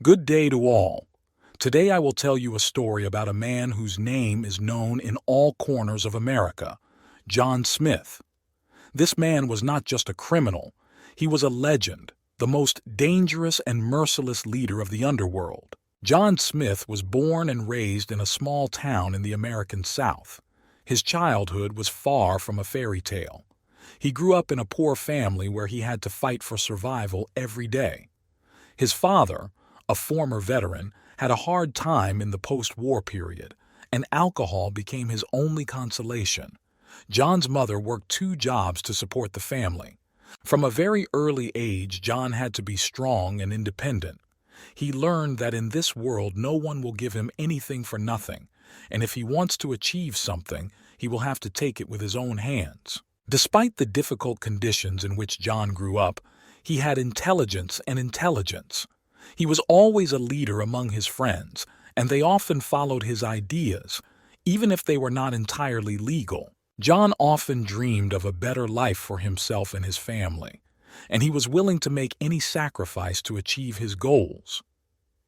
Good day to all. Today I will tell you a story about a man whose name is known in all corners of America, John Smith. This man was not just a criminal, he was a legend, the most dangerous and merciless leader of the underworld. John Smith was born and raised in a small town in the American South. His childhood was far from a fairy tale. He grew up in a poor family where he had to fight for survival every day. His father, a former veteran, had a hard time in the post-war period, and alcohol became his only consolation. John's mother worked 2 jobs to support the family. From a very early age, John had to be strong and independent. He learned that in this world no one will give him anything for nothing, and if he wants to achieve something, he will have to take it with his own hands. Despite the difficult conditions in which John grew up, he had intelligence and intelligence. He was always a leader among his friends, and they often followed his ideas, even if they were not entirely legal. John often dreamed of a better life for himself and his family, and he was willing to make any sacrifice to achieve his goals.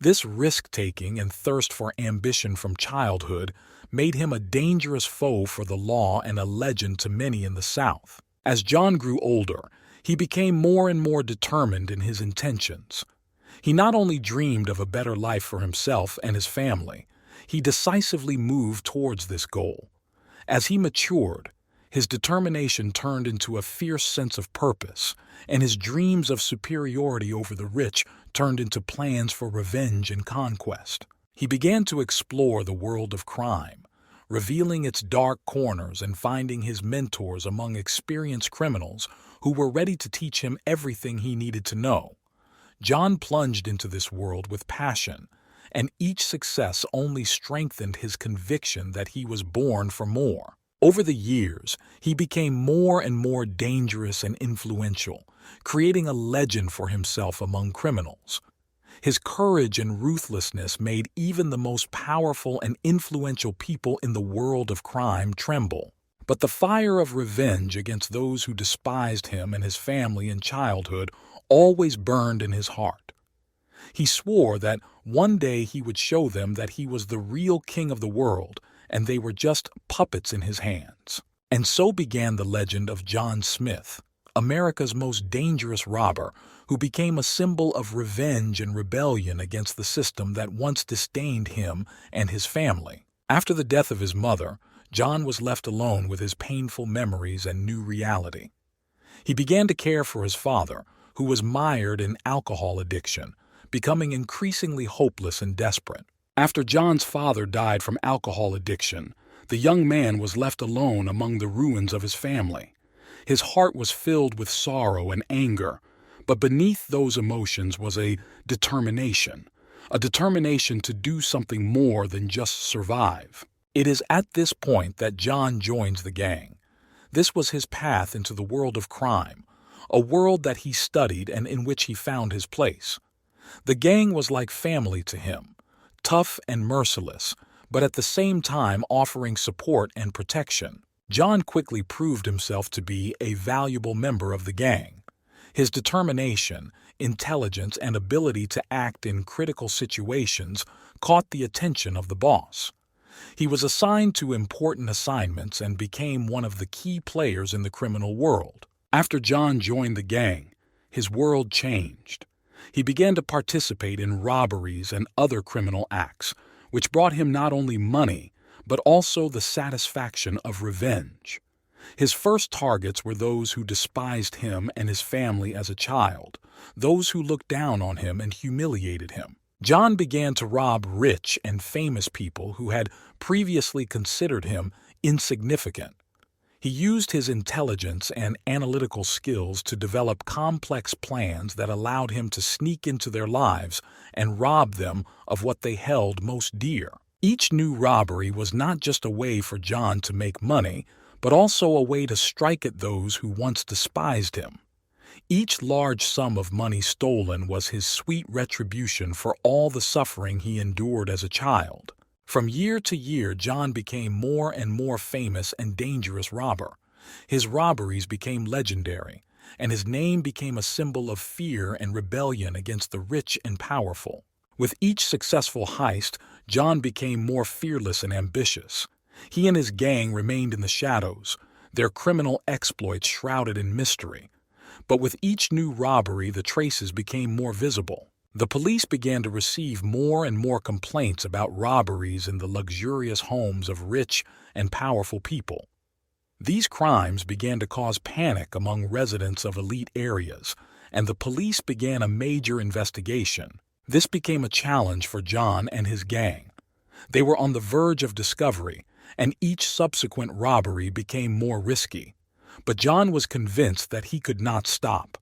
This risk-taking and thirst for ambition from childhood made him a dangerous foe for the law and a legend to many in the South. As John grew older, he became more and more determined in his intentions. He not only dreamed of a better life for himself and his family, he decisively moved towards this goal. As he matured, his determination turned into a fierce sense of purpose, and his dreams of superiority over the rich turned into plans for revenge and conquest. He began to explore the world of crime, revealing its dark corners and finding his mentors among experienced criminals who were ready to teach him everything he needed to know. John plunged into this world with passion, and each success only strengthened his conviction that he was born for more. Over the years, he became more and more dangerous and influential, creating a legend for himself among criminals. His courage and ruthlessness made even the most powerful and influential people in the world of crime tremble. But the fire of revenge against those who despised him and his family in childhood always burned in his heart. He swore that one day he would show them that he was the real king of the world and they were just puppets in his hands. And so began the legend of John Smith, America's most dangerous robber, who became a symbol of revenge and rebellion against the system that once disdained him and his family. After the death of his mother, John was left alone with his painful memories and new reality. He began to care for his father, who was mired in alcohol addiction, becoming increasingly hopeless and desperate. After John's father died from alcohol addiction, the young man was left alone among the ruins of his family. His heart was filled with sorrow and anger, but beneath those emotions was a determination to do something more than just survive. It is at this point that John joins the gang. This was his path into the world of crime, a world that he studied and in which he found his place. The gang was like family to him, tough and merciless, but at the same time offering support and protection. John quickly proved himself to be a valuable member of the gang. His determination, intelligence, and ability to act in critical situations caught the attention of the boss. He was assigned to important assignments and became one of the key players in the criminal world. After John joined the gang, his world changed. He began to participate in robberies and other criminal acts, which brought him not only money, but also the satisfaction of revenge. His first targets were those who despised him and his family as a child, those who looked down on him and humiliated him. John began to rob rich and famous people who had previously considered him insignificant. He used his intelligence and analytical skills to develop complex plans that allowed him to sneak into their lives and rob them of what they held most dear. Each new robbery was not just a way for John to make money, but also a way to strike at those who once despised him. Each large sum of money stolen was his sweet retribution for all the suffering he endured as a child. From year to year, John became more and more famous and dangerous robber. His robberies became legendary, and his name became a symbol of fear and rebellion against the rich and powerful. With each successful heist, John became more fearless and ambitious. He and his gang remained in the shadows, their criminal exploits shrouded in mystery. But with each new robbery, the traces became more visible. The police began to receive more and more complaints about robberies in the luxurious homes of rich and powerful people. These crimes began to cause panic among residents of elite areas, and the police began a major investigation. This became a challenge for John and his gang. They were on the verge of discovery, and each subsequent robbery became more risky. But John was convinced that he could not stop.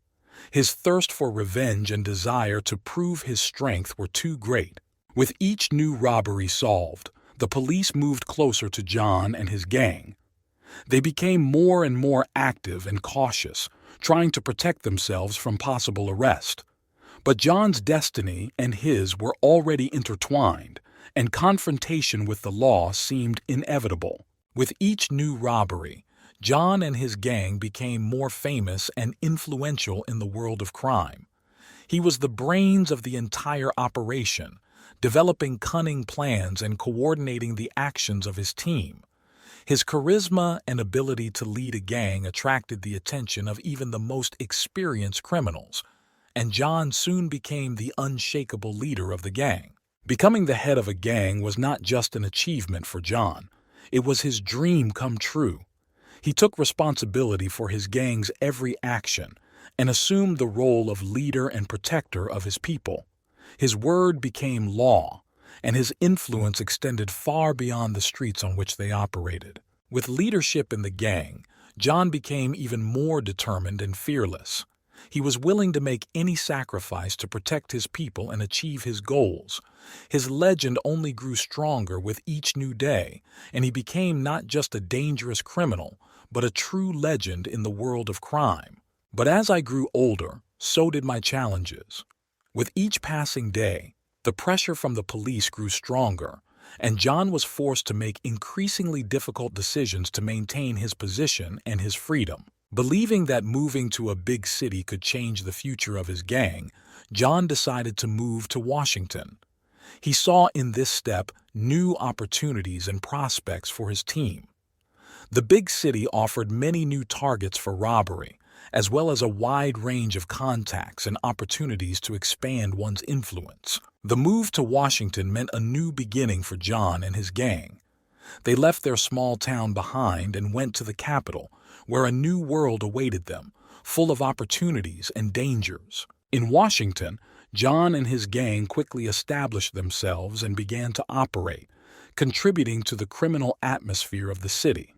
His thirst for revenge and desire to prove his strength were too great. With each new robbery solved, the police moved closer to John and his gang. They became more and more active and cautious, trying to protect themselves from possible arrest. But John's destiny and his were already intertwined, and confrontation with the law seemed inevitable. With each new robbery, John and his gang became more famous and influential in the world of crime. He was the brains of the entire operation, developing cunning plans and coordinating the actions of his team. His charisma and ability to lead a gang attracted the attention of even the most experienced criminals, and John soon became the unshakable leader of the gang. Becoming the head of a gang was not just an achievement for John, it was his dream come true. He took responsibility for his gang's every action and assumed the role of leader and protector of his people. His word became law, and his influence extended far beyond the streets on which they operated. With leadership in the gang, John became even more determined and fearless. He was willing to make any sacrifice to protect his people and achieve his goals. His legend only grew stronger with each new day, and he became not just a dangerous criminal, but a true legend in the world of crime. But as I grew older, so did my challenges. With each passing day, the pressure from the police grew stronger, and John was forced to make increasingly difficult decisions to maintain his position and his freedom. Believing that moving to a big city could change the future of his gang, John decided to move to Washington. He saw in this step new opportunities and prospects for his team. The big city offered many new targets for robbery, as well as a wide range of contacts and opportunities to expand one's influence. The move to Washington meant a new beginning for John and his gang. They left their small town behind and went to the capital, where a new world awaited them, full of opportunities and dangers. In Washington, John and his gang quickly established themselves and began to operate, contributing to the criminal atmosphere of the city.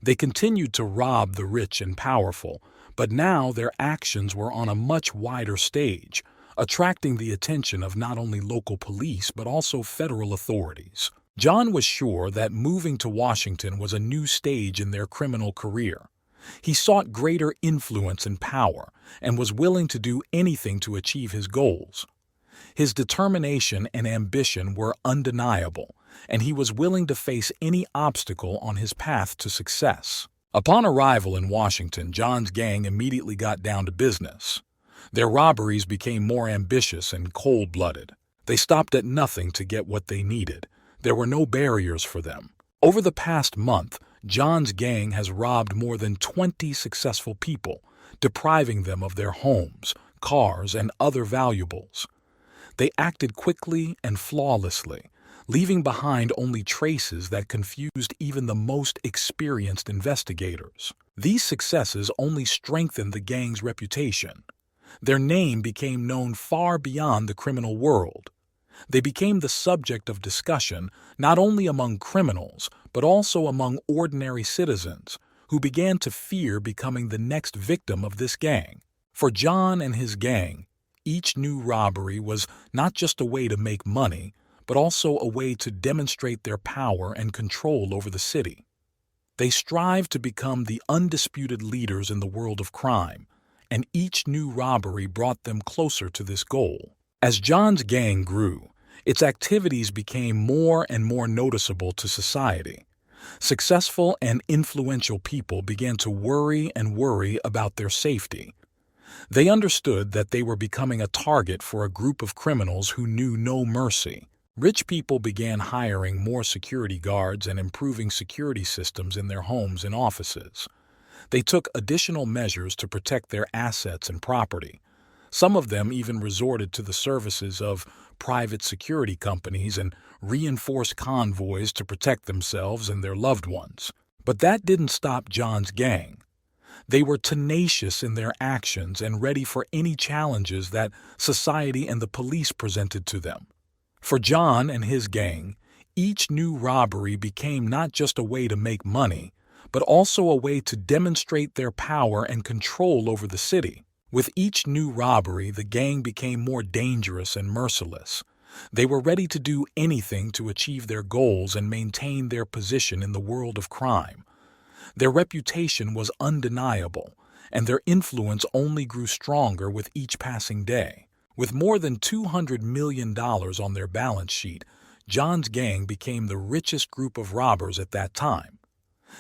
They continued to rob the rich and powerful, but now their actions were on a much wider stage, attracting the attention of not only local police but also federal authorities. John was sure that moving to Washington was a new stage in their criminal career. He sought greater influence and power, and was willing to do anything to achieve his goals. His determination and ambition were undeniable, and he was willing to face any obstacle on his path to success. Upon arrival in Washington, John's gang immediately got down to business. Their robberies became more ambitious and cold-blooded. They stopped at nothing to get what they needed. There were no barriers for them. Over the past month, John's gang has robbed more than 20 successful people, depriving them of their homes, cars, and other valuables. They acted quickly and flawlessly, leaving behind only traces that confused even the most experienced investigators. These successes only strengthened the gang's reputation. Their name became known far beyond the criminal world. They became the subject of discussion not only among criminals, but also among ordinary citizens, who began to fear becoming the next victim of this gang. For John and his gang, each new robbery was not just a way to make money, but also a way to demonstrate their power and control over the city. They strived to become the undisputed leaders in the world of crime, and each new robbery brought them closer to this goal. As John's gang grew, its activities became more and more noticeable to society. Successful and influential people began to worry about their safety. They understood that they were becoming a target for a group of criminals who knew no mercy. Rich people began hiring more security guards and improving security systems in their homes and offices. They took additional measures to protect their assets and property. Some of them even resorted to the services of private security companies and reinforced convoys to protect themselves and their loved ones. But that didn't stop John's gang. They were tenacious in their actions and ready for any challenges that society and the police presented to them. For John and his gang, each new robbery became not just a way to make money, but also a way to demonstrate their power and control over the city. With each new robbery, the gang became more dangerous and merciless. They were ready to do anything to achieve their goals and maintain their position in the world of crime. Their reputation was undeniable, and their influence only grew stronger with each passing day. With more than $200 million on their balance sheet, John's gang became the richest group of robbers at that time.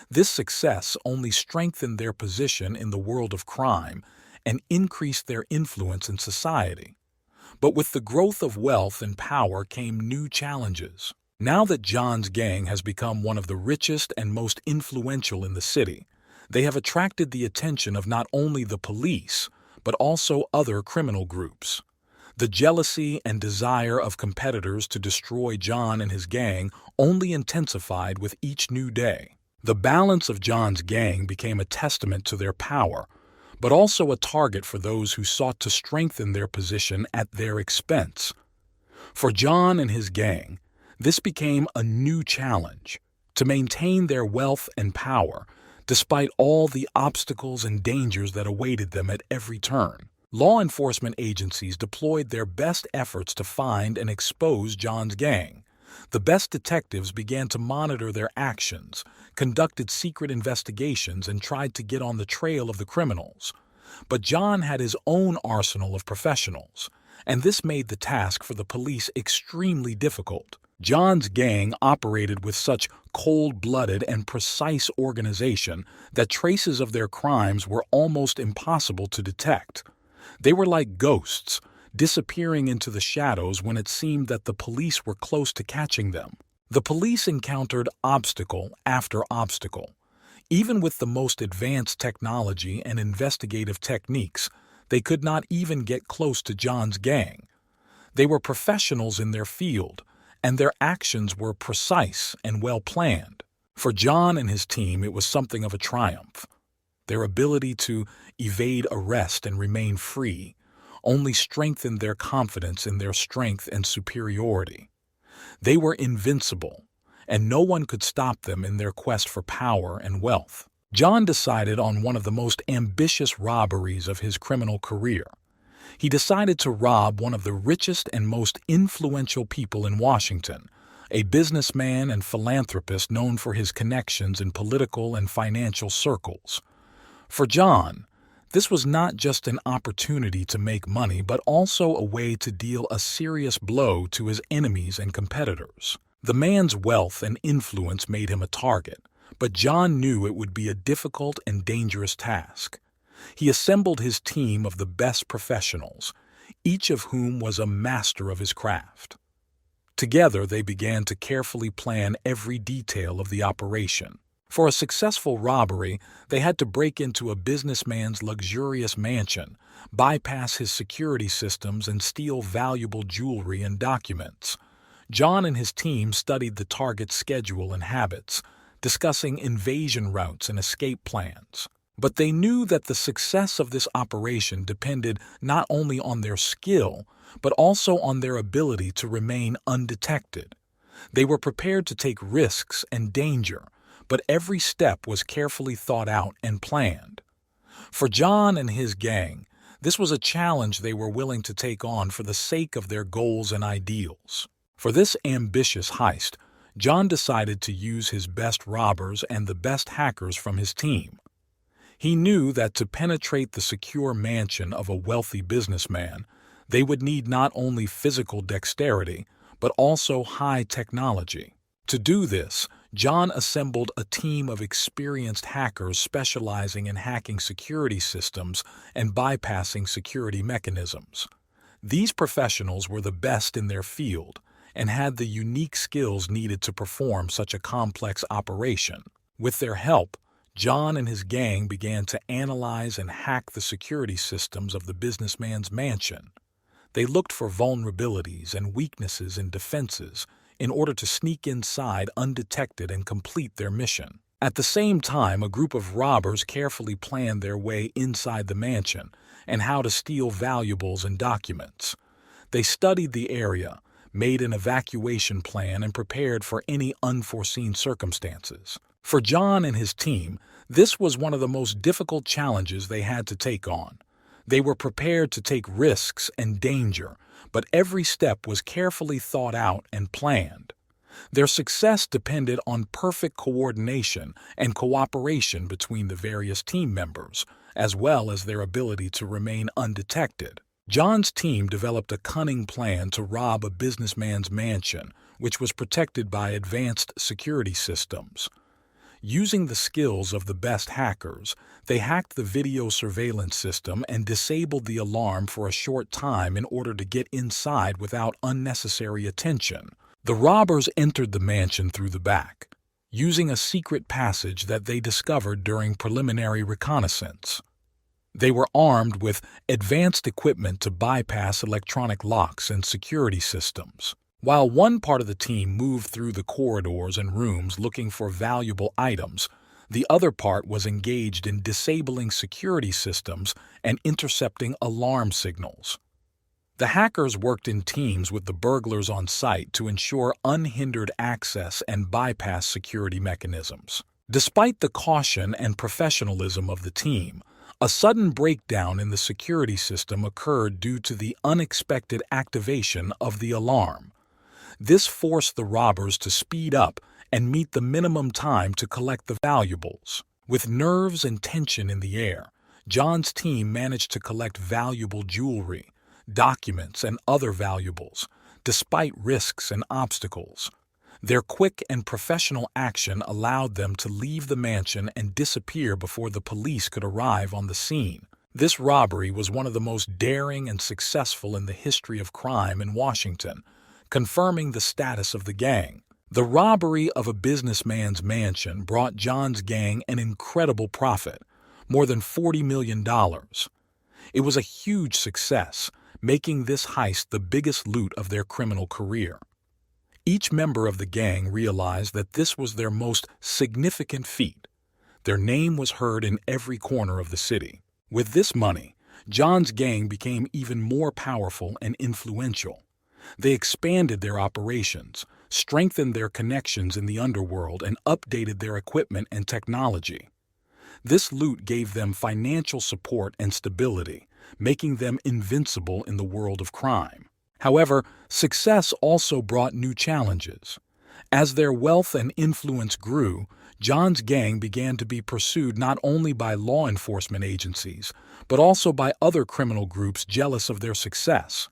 This success only strengthened their position in the world of crime and increased their influence in society. But with the growth of wealth and power came new challenges. Now that John's gang has become one of the richest and most influential in the city, they have attracted the attention of not only the police, but also other criminal groups. The jealousy and desire of competitors to destroy John and his gang only intensified with each new day. The balance of John's gang became a testament to their power, but also a target for those who sought to strengthen their position at their expense. For John and his gang, this became a new challenge to maintain their wealth and power, despite all the obstacles and dangers that awaited them at every turn. Law enforcement agencies deployed their best efforts to find and expose John's gang. The best detectives began to monitor their actions, conducted secret investigations, and tried to get on the trail of the criminals. But John had his own arsenal of professionals, and this made the task for the police extremely difficult. John's gang operated with such cold-blooded and precise organization that traces of their crimes were almost impossible to detect. They were like ghosts, disappearing into the shadows when it seemed that the police were close to catching them. The police encountered obstacle after obstacle. Even with the most advanced technology and investigative techniques, they could not even get close to John's gang. They were professionals in their field, and their actions were precise and well-planned. For John and his team, it was something of a triumph. Their ability to evade arrest and remain free only strengthened their confidence in their strength and superiority. They were invincible, and no one could stop them in their quest for power and wealth. John decided on one of the most ambitious robberies of his criminal career. He decided to rob one of the richest and most influential people in Washington, a businessman and philanthropist known for his connections in political and financial circles. For John, this was not just an opportunity to make money, but also a way to deal a serious blow to his enemies and competitors. The man's wealth and influence made him a target, but John knew it would be a difficult and dangerous task. He assembled his team of the best professionals, each of whom was a master of his craft. Together, they began to carefully plan every detail of the operation. For a successful robbery, they had to break into a businessman's luxurious mansion, bypass his security systems, and steal valuable jewelry and documents. John and his team studied the target's schedule and habits, discussing invasion routes and escape plans. But they knew that the success of this operation depended not only on their skill, but also on their ability to remain undetected. They were prepared to take risks and danger, but every step was carefully thought out and planned. For John and his gang, this was a challenge they were willing to take on for the sake of their goals and ideals. For this ambitious heist, John decided to use his best robbers and the best hackers from his team. He knew that to penetrate the secure mansion of a wealthy businessman, they would need not only physical dexterity, but also high technology. To do this, John assembled a team of experienced hackers specializing in hacking security systems and bypassing security mechanisms. These professionals were the best in their field and had the unique skills needed to perform such a complex operation. With their help, John and his gang began to analyze and hack the security systems of the businessman's mansion. They looked for vulnerabilities and weaknesses in defenses in order to sneak inside undetected and complete their mission. At the same time, a group of robbers carefully planned their way inside the mansion and how to steal valuables and documents. They studied the area, made an evacuation plan, and prepared for any unforeseen circumstances. For John and his team, this was one of the most difficult challenges they had to take on. They were prepared to take risks and danger, but every step was carefully thought out and planned. Their success depended on perfect coordination and cooperation between the various team members, as well as their ability to remain undetected. John's team developed a cunning plan to rob a businessman's mansion, which was protected by advanced security systems. Using the skills of the best hackers, they hacked the video surveillance system and disabled the alarm for a short time in order to get inside without unnecessary attention. The robbers entered the mansion through the back, using a secret passage that they discovered during preliminary reconnaissance. They were armed with advanced equipment to bypass electronic locks and security systems. While one part of the team moved through the corridors and rooms looking for valuable items, the other part was engaged in disabling security systems and intercepting alarm signals. The hackers worked in teams with the burglars on site to ensure unhindered access and bypass security mechanisms. Despite the caution and professionalism of the team, a sudden breakdown in the security system occurred due to the unexpected activation of the alarm. This forced the robbers to speed up and meet the minimum time to collect the valuables. With nerves and tension in the air, John's team managed to collect valuable jewelry, documents, and other valuables, despite risks and obstacles. Their quick and professional action allowed them to leave the mansion and disappear before the police could arrive on the scene. This robbery was one of the most daring and successful in the history of crime in Washington, confirming the status of the gang. The robbery of a businessman's mansion brought John's gang an incredible profit, more than $40 million. It was a huge success, making this heist the biggest loot of their criminal career. Each member of the gang realized that this was their most significant feat. Their name was heard in every corner of the city. With this money, John's gang became even more powerful and influential. They expanded their operations, strengthened their connections in the underworld, and updated their equipment and technology. This loot gave them financial support and stability, making them invincible in the world of crime. However, success also brought new challenges. As their wealth and influence grew, John's gang began to be pursued not only by law enforcement agencies, but also by other criminal groups jealous of their success.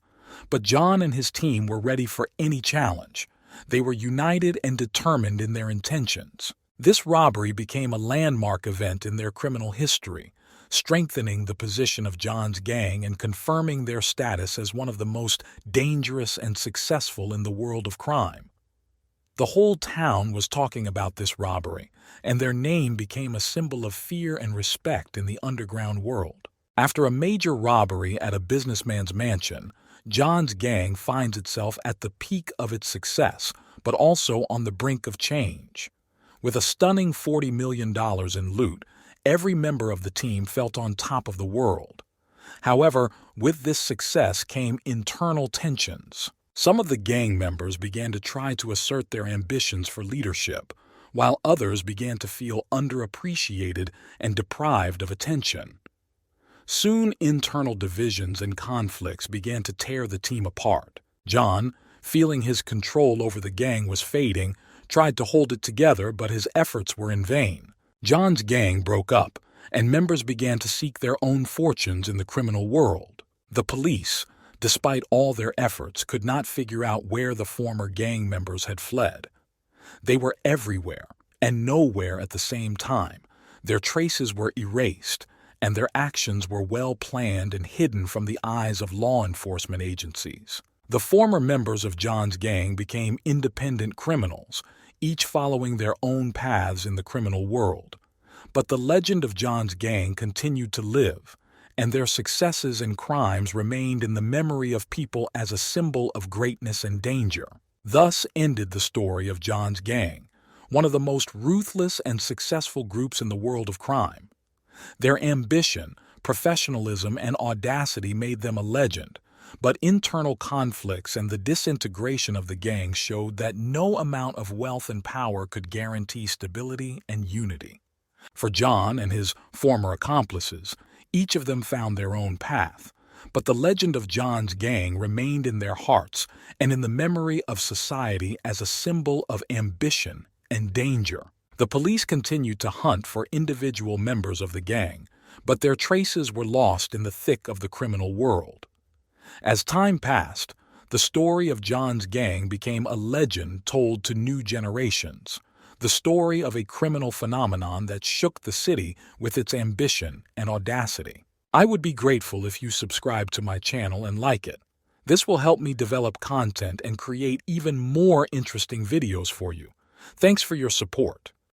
But John and his team were ready for any challenge. They were united and determined in their intentions. This robbery became a landmark event in their criminal history, strengthening the position of John's gang and confirming their status as one of the most dangerous and successful in the world of crime. The whole town was talking about this robbery, and their name became a symbol of fear and respect in the underground world. After a major robbery at a businessman's mansion, John's gang finds itself at the peak of its success, but also on the brink of change. With a stunning $40 million in loot, every member of the team felt on top of the world. However, with this success came internal tensions. Some of the gang members began to try to assert their ambitions for leadership, while others began to feel underappreciated and deprived of attention. Soon, internal divisions and conflicts began to tear the team apart. John, feeling his control over the gang was fading, tried to hold it together, but his efforts were in vain. John's gang broke up, and members began to seek their own fortunes in the criminal world. The police, despite all their efforts, could not figure out where the former gang members had fled. They were everywhere and nowhere at the same time. Their traces were erased, and their actions were well planned and hidden from the eyes of law enforcement agencies. The former members of John's gang became independent criminals, each following their own paths in the criminal world. But the legend of John's gang continued to live, and their successes and crimes remained in the memory of people as a symbol of greatness and danger. Thus ended the story of John's gang, one of the most ruthless and successful groups in the world of crime. Their ambition, professionalism, and audacity made them a legend, but internal conflicts and the disintegration of the gang showed that no amount of wealth and power could guarantee stability and unity. For John and his former accomplices, each of them found their own path, but the legend of John's gang remained in their hearts and in the memory of society as a symbol of ambition and danger. The police continued to hunt for individual members of the gang, but their traces were lost in the thick of the criminal world. As time passed, the story of John's gang became a legend told to new generations, the story of a criminal phenomenon that shook the city with its ambition and audacity. I would be grateful if you subscribe to my channel and like it. This will help me develop content and create even more interesting videos for you. Thanks for your support.